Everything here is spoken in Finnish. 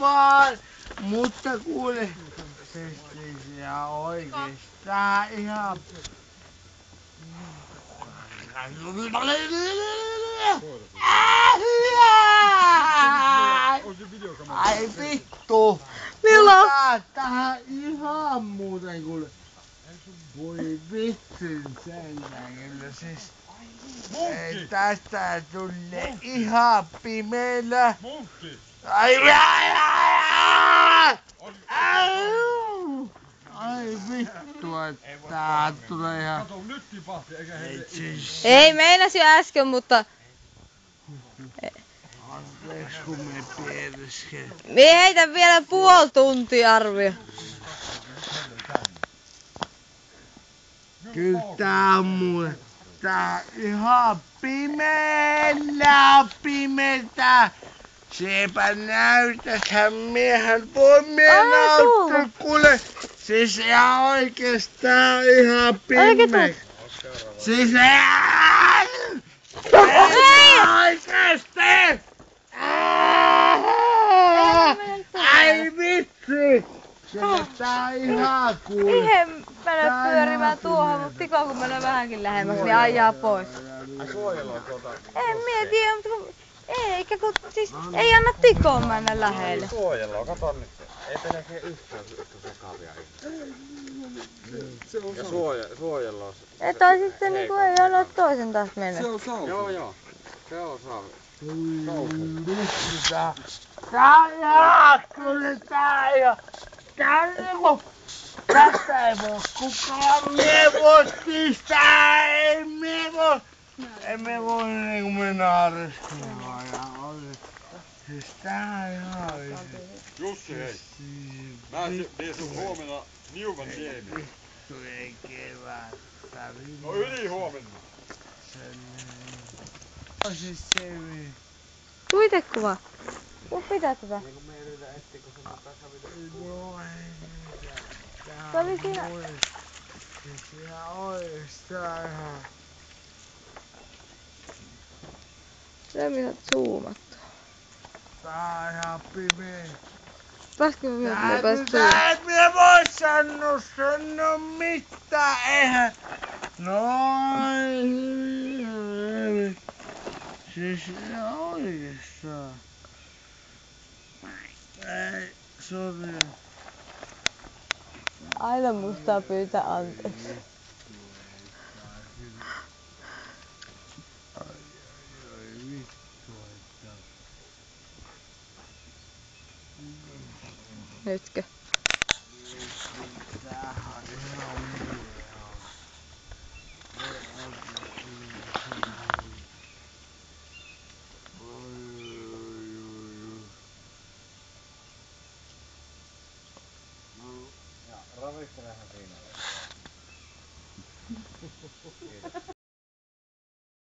vaan. Mutta kuule, siis ihan oikeestaan ihan... Ai vittu! Milloin? Tähän ihan muuten kuule. Voi vitsin sentään kyllä siis. Ei tästä tule ihan pimeellä. Munkki! Ai vittu, että tää tulee ihan... Kato, nyt tipahti, eikä heille... Ei meinasin jo äsken, mutta... Anteeksi kun me pieresken. Mie heitän vielä puoli tuntia arvio. Kyllä tää on mulle. Tää on ihan pimeetä. Sepä näytäthän miehän voi nauttia kuule. Siis ihan oikeestaan ihan pimeä. Siis ihan oikeesti! Ai vitsi! Tää on ihan kuule. Ihe mene pyörimään tuohon, mutta Tiko kun menee vähänkin lähemmäksi, niin ajaa pois. Suojellaan tuota... En mie tiedä, mutta kun... Eikä kun siis ei anna Tikoon mennä lähelle. Suojellaan, kato nyt. Ei pelkää yhtään sekavia ihmisiä. Ja suojellaan. Tai sitten niinku ei anna toisen taas mennä. Se on sauva. Joo. Se on sauva. Tää on ihan kyllä tää on niinku... Tästä ei voi kukaan mie voi pistää, ei mie voi... Ei me voi niinku mennä areskelemaan ja oikeesti. Siis tää on ihan oikeesti. Jussi hei. Mä vien sun huomenna Niuvanniemiin. Vittu ei kevättä. No yli huomenna. Siis se yli. Kuitekuva. Kun pitää tätä. Joo ei mitään. Se oli siinä. Siis ihan oikeestaan ihan. Se mitä zoomattu. Tää on ihan pimeä. Pääskö me vielä päästä zoomaan? Tää ei minä voi sano mitään, eihän. Noin. Siis ihan oikeestaan. Ei, sori. Aina muistaa pyytää anteeksi. Ai vittu että. Nytkö? Tämähän on ihan Ravistelehan siinä. Kiitos.